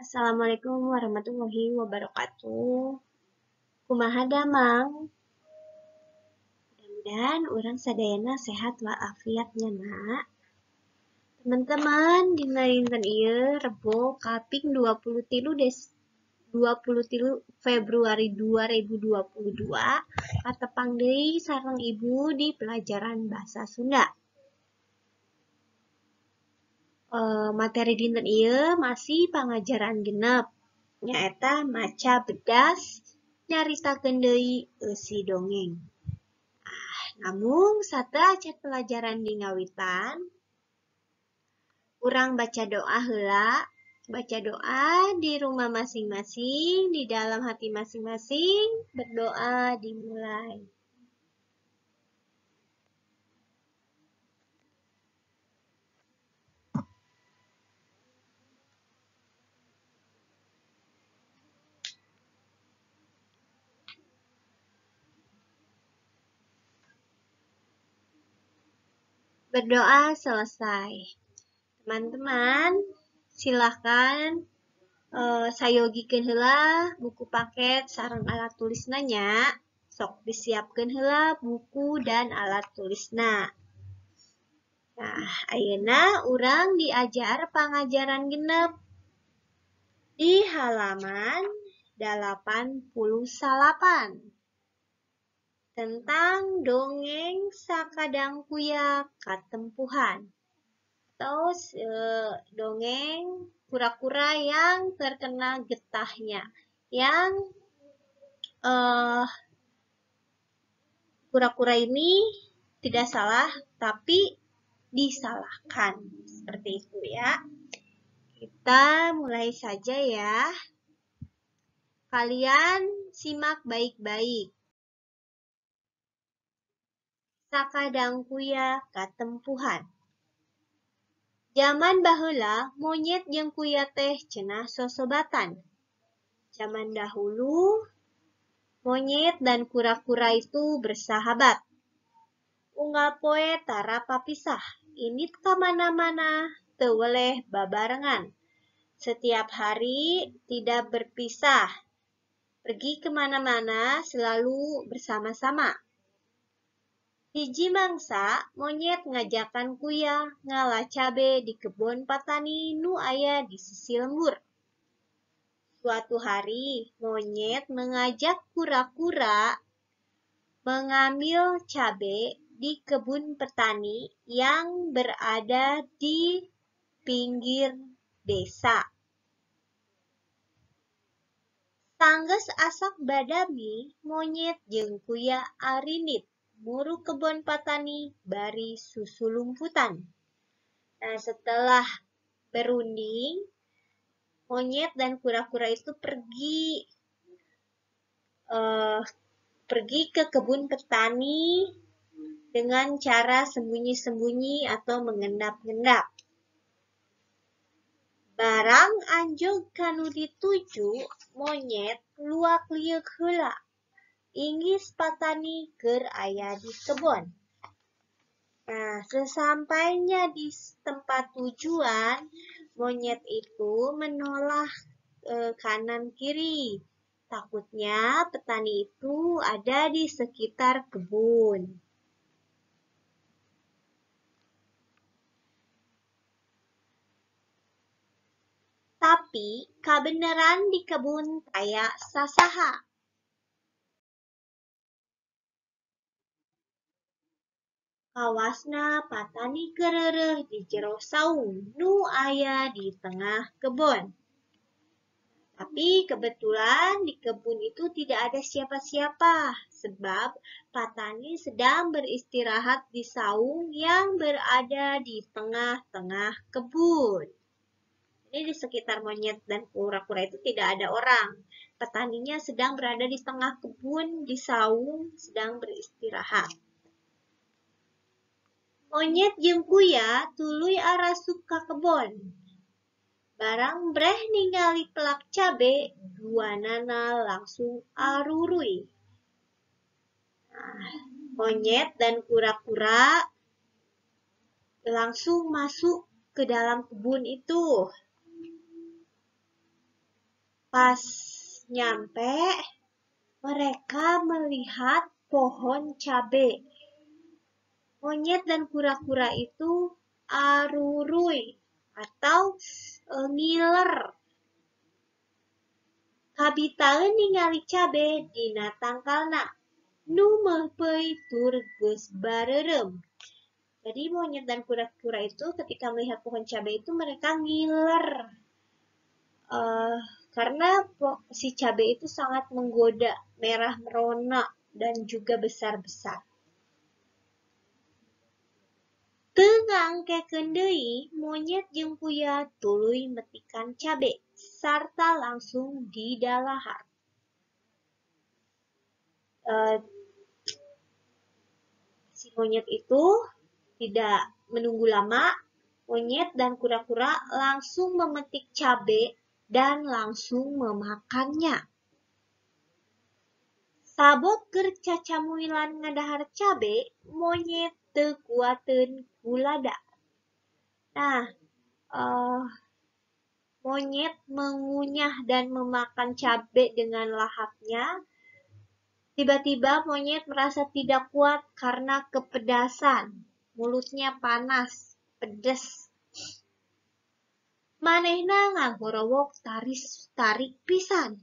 Assalamualaikum warahmatullahi wabarakatuh. Kumaha damang? Mudah-mudahan urang sadayana sehat walafiatnya, Nak. Teman-teman, dina dinten ieu Rebo kaping 23 Februari 2022 katepang deui sareng Ibu di pelajaran Bahasa Sunda. Materi dinten ieu masih pangajaran genep. Nyaeta maca bedas nyaritakeun deui eusi dongeng. Namun sateacet pelajaran di ngawitan, urang baca doa heula. Baca doa di rumah masing-masing, di dalam hati masing-masing, berdoa dimulai. Berdoa selesai. Teman-teman, silahkan sayogikeun heula buku paket sareng alat tulisna nya. Sok disiapkeun heula buku dan alat tulisna. Nah, ayeuna urang diajar pangajaran genep di halaman 88 tentang dongeng Sakadangkuya Katempuhan atau dongeng kura-kura yang terkena getahnya, yang kura-kura ini tidak salah tapi disalahkan, seperti itu ya. Kita mulai saja ya. Kalian simak baik-baik. Sakadangkuya Katempuhan. Zaman baheula monyet jeung kuya teh cenah sosobatan. Zaman dahulu monyet dan kura-kura itu bersahabat. Unggal poe tara papisah, indit ka mana-mana teu weleh babarengan. Setiap hari tidak berpisah. Pergi kemana-mana selalu bersama-sama. Hiji mangsa monyet ngajakan kuya ngala cabe di kebun patani nu aya di sisi lembur. Suatu hari monyet mengajak kura-kura mengambil cabe di kebun petani yang berada di pinggir desa. Sanggeus asak badami monyet jeung kuya arindit muru kebun patani bari susulumputan. Nah, setelah berunding, monyet dan kura-kura itu pergi ke kebun petani dengan cara sembunyi-sembunyi atau mengendap-endap. Barang anjeun kanu dituju, monyet luak liuk heula. Inggis patani keur aya di kebon. Nah, sesampainya di tempat tujuan, monyet itu menoleh kanan kiri. Takutnya petani itu ada di sekitar kebun. Tapi kabeneran di kebun taya sasaha. Kawasna patani kereureuh di jero saung nu aya di tengah kebun. Tapi kebetulan di kebun itu tidak ada siapa-siapa, sebab patani sedang beristirahat di saung yang berada di tengah-tengah kebun. Jadi di sekitar monyet dan kura-kura itu tidak ada orang. Petaninya sedang berada di tengah kebun, di saung, sedang beristirahat. Monyet jeung kuya tuluy arasuk ka kebon. Barang breh ningali pelak cabe, duanana langsung aruruy. Nah, monyet dan kura-kura langsung masuk ke dalam kebun itu. Pas nyampe, mereka melihat pohon cabe. Monyet dan kura-kura itu arurui atau ngiler. Kabitaeun ningali cabe dina tangkalna. Nu meupeui tur geus bareurem. Jadi monyet dan kura-kura itu ketika melihat pohon cabai itu mereka ngiler. Karena si cabai itu sangat menggoda, merah merona dan juga besar-besar. Teu ngangkekeun deui, monyet jeung kuya tuluy metikan cabe sarta langsung didalahar. Si monyet itu tidak menunggu lama, monyet dan kura-kura langsung memetik cabe dan langsung memakannya. Sabot keur cacamuilan ngadahar cabe, monyet teu kuateun gulada. Nah, monyet mengunyah dan memakan cabe dengan lahapnya. Tiba-tiba monyet merasa tidak kuat karena kepedasan. Mulutnya panas, pedas. Manehna ngagorowok tarik pisan.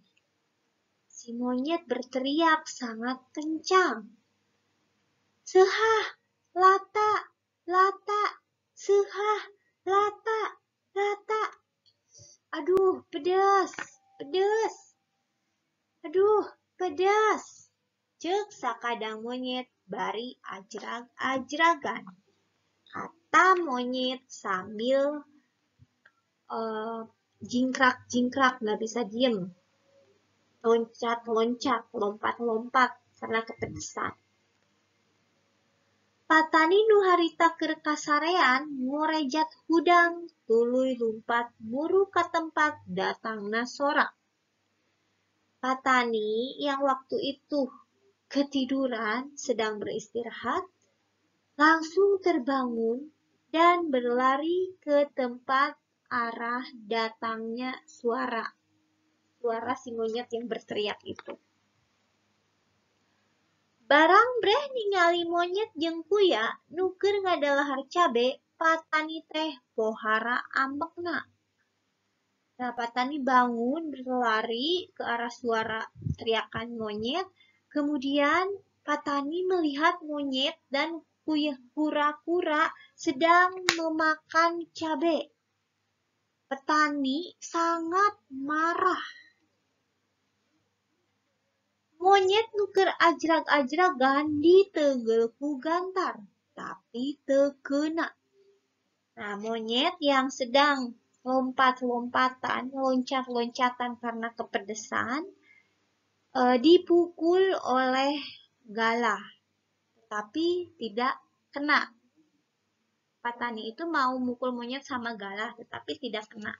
Si monyet berteriak sangat kencang. Seuhah, lata, lata, seuhah, lata, lata. Aduh, pedas, pedas. Aduh, pedas. Ceuk sakadang monyet bari ajrag-ajragan. Kata monyet sambil jingkrak-jingkrak, nggak bisa diem. Loncat-loncat, lompat-lompat karena kepedesan. Patani nu harita keur kasarean ngorejat hudang tuluy lumpat buru ka tempat datangna sorak. Patani yang waktu itu ketiduran sedang beristirahat langsung terbangun dan berlari ke tempat arah datangnya suara si monyet yang berteriak itu. Barang breh ningali monyet jeung kuya nu keur ngadalahar cabe, patani teh pohara ambekna. Nah, patani bangun berlari ke arah suara teriakan monyet. Kemudian patani melihat monyet dan kura-kura sedang memakan cabe. Petani sangat marah. Monyet nu keur ajrag-ajragan diteugel ku gantar, tapi teu keuna. Nah, monyet yang sedang lompat-lompatan, loncat-loncatan karena kepedesan, dipukul oleh galah, tapi tidak kena. Patani itu mau mukul monyet sama galah, tetapi tidak kena.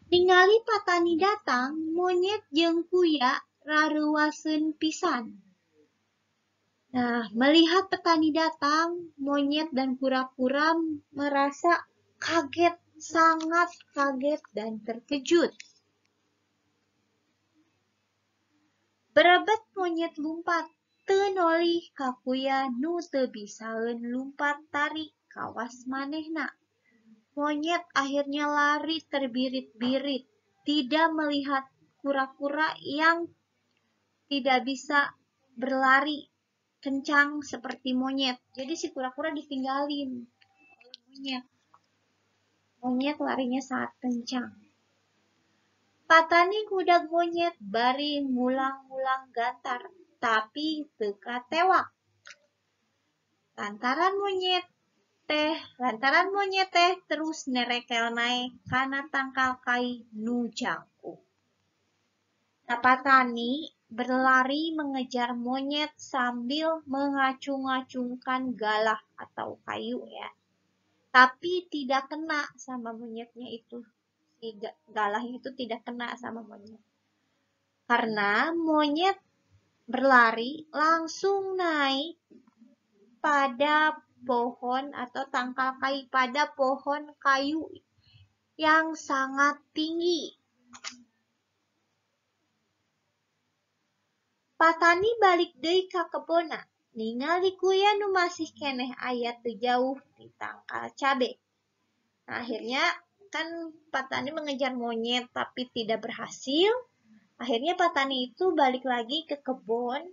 Ningali patani datang, monyet jeung kuya rareuwaseun pisan. Nah, melihat petani datang, monyet dan kura-kura merasa kaget, sangat kaget dan terkejut. Berebet monyet lumpat, teu nolih ka kuya nu teu bisaeun lumpat tarik kawas manehna. Monyet akhirnya lari terbirit-birit, tidak melihat kura-kura yang tidak bisa berlari kencang seperti monyet. Jadi si kura-kura ditinggalin oleh monyet. Monyet larinya sangat kencang. Patani kudag monyet bari ngulang-ngulang gantar, tapi teu katewak. Lantaran monyet teh terus nerekel naik kana tangkal kai nu jangkung. Nah, patani berlari mengejar monyet sambil mengacung-acungkan galah atau kayu ya. Tapi tidak kena sama monyetnya itu. Si galah itu tidak kena sama monyet. Karena monyet berlari langsung naik pada pohon atau tangkal kayu, pada pohon kayu yang sangat tinggi. Patani balik deui ka kebonna. Ningali kuya nu masih keneh aya teu jauh di tangkal cabe. Nah, akhirnya kan Patani mengejar monyet tapi tidak berhasil. Akhirnya Patani itu balik lagi ke kebun.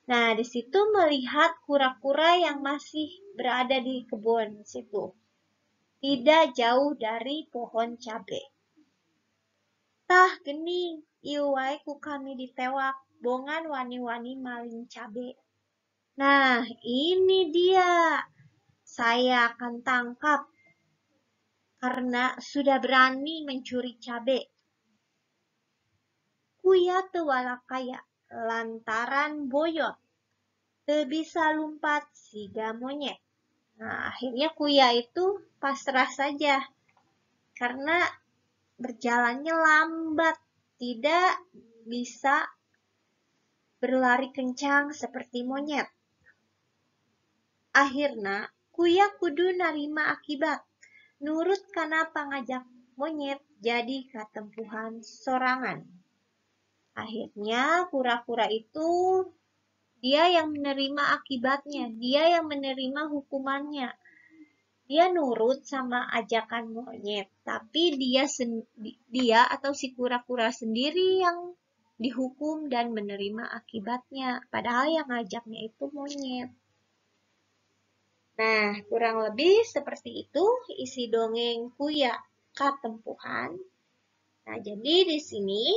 Nah, di situ melihat kura-kura yang masih berada di kebun situ. Tidak jauh dari pohon cabe. Tah gening, ieu wae ku kami ditewak, bongan wani-wani maling cabe. Nah, ini dia. Saya akan tangkap karena sudah berani mencuri cabe. Kuya teu walakaya lantaran boyot. Teu bisa lumpat siga monyet. Nah, akhirnya kuya itu pasrah saja karena berjalannya lambat, tidak bisa berlari kencang seperti monyet. Akhirnya kuya kudu narima akibat, nurut kana pangajak monyet jadi katempuhan sorangan. Akhirnya kura-kura itu dia yang menerima akibatnya, dia yang menerima hukumannya. Dia nurut sama ajakan monyet, tapi dia atau si kura-kura sendiri yang dihukum dan menerima akibatnya, padahal yang ngajaknya itu monyet. Nah, kurang lebih seperti itu isi dongeng Kuya Katempuhan. Nah, jadi di sini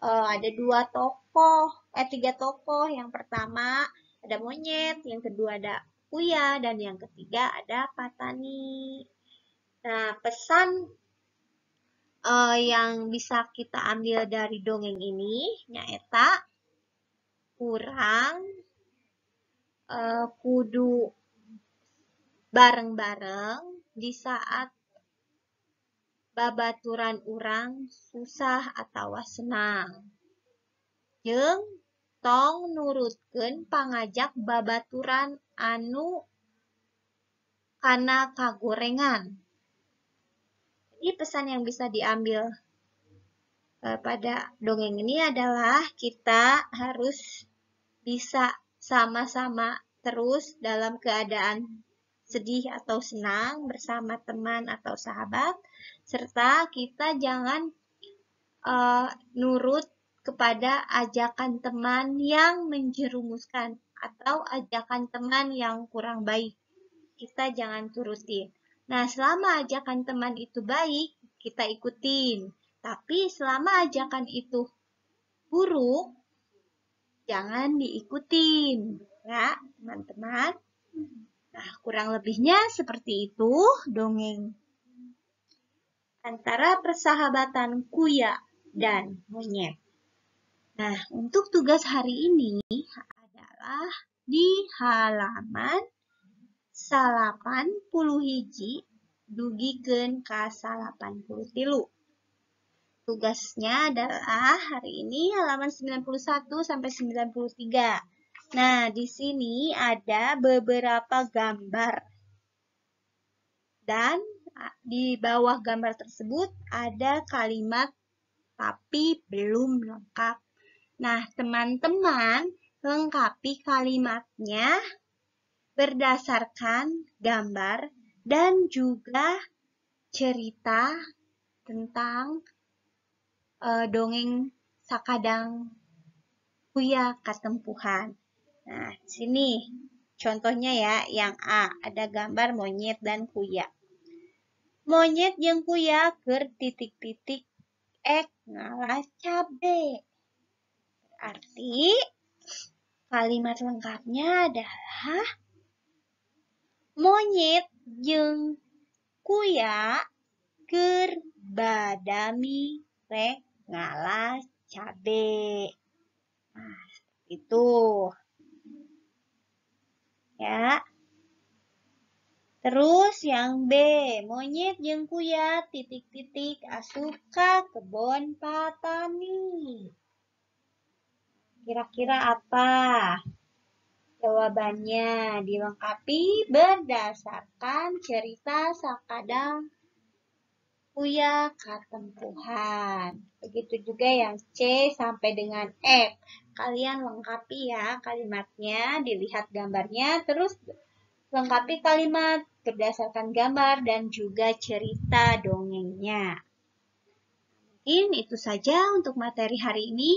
ada tiga tokoh. Yang pertama ada monyet, yang kedua ada Kuya, dan yang ketiga ada Patani. Nah, pesan yang bisa kita ambil dari dongeng ini nyaeta kurang kudu bareng-bareng di saat babaturan urang susah atawa senang. Jeung tong nurutkeun pangajak babaturan anu kana kagorengan. Jadi pesan yang bisa diambil pada dongeng ini adalah kita harus bisa sama-sama terus dalam keadaan sedih atau senang bersama teman atau sahabat, serta kita jangan nurut kepada ajakan teman yang menjerumuskan atau ajakan teman yang kurang baik. Kita jangan turutin. Nah, selama ajakan teman itu baik, kita ikutin. Tapi selama ajakan itu buruk, jangan diikutin. Ya, teman-teman. Nah, kurang lebihnya seperti itu dongeng antara persahabatan Kuya dan monyet. Nah, untuk tugas hari ini adalah di halaman 81 dugikeun ka 83. Tugasnya adalah hari ini halaman 91 sampai 93. Nah, di sini ada beberapa gambar. Dan di bawah gambar tersebut ada kalimat tapi belum lengkap. Nah, teman-teman lengkapi kalimatnya berdasarkan gambar dan juga cerita tentang dongeng Sakadang Kuya Katempuhan. Nah, sini contohnya ya, yang A, ada gambar monyet dan kuya. Monyet jeung kuya keur titik-titik ngalah cabe. Berarti kalimat lengkapnya adalah monyet jeung kuya keur badami rek ngalah cabe. Nah, itu. Ya. Terus yang B, monyet jeung kuya titik-titik asup ka kebon Patani. Kira-kira apa? Jawabannya dilengkapi berdasarkan cerita Sakadang ya ketempuhan. Begitu juga yang C sampai dengan F. Kalian lengkapi ya kalimatnya, dilihat gambarnya, terus lengkapi kalimat berdasarkan gambar dan juga cerita dongengnya. Mungkin itu saja untuk materi hari ini.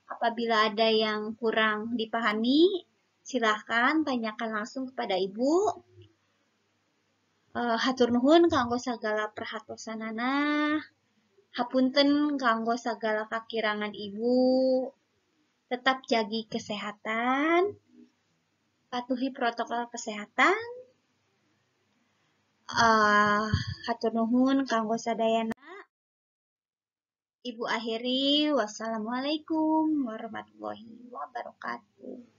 Apabila ada yang kurang dipahami, silahkan tanyakan langsung kepada Ibu. Hatur nuhun kanggo sagala perhatosanana. Hapunten kanggo sagala kakirangan Ibu. Tetap jagi kesehatan. Patuhi protokol kesehatan. Hatur nuhun kanggo sadayana. Ibu akhiri, wassalamualaikum warahmatullahi wabarakatuh.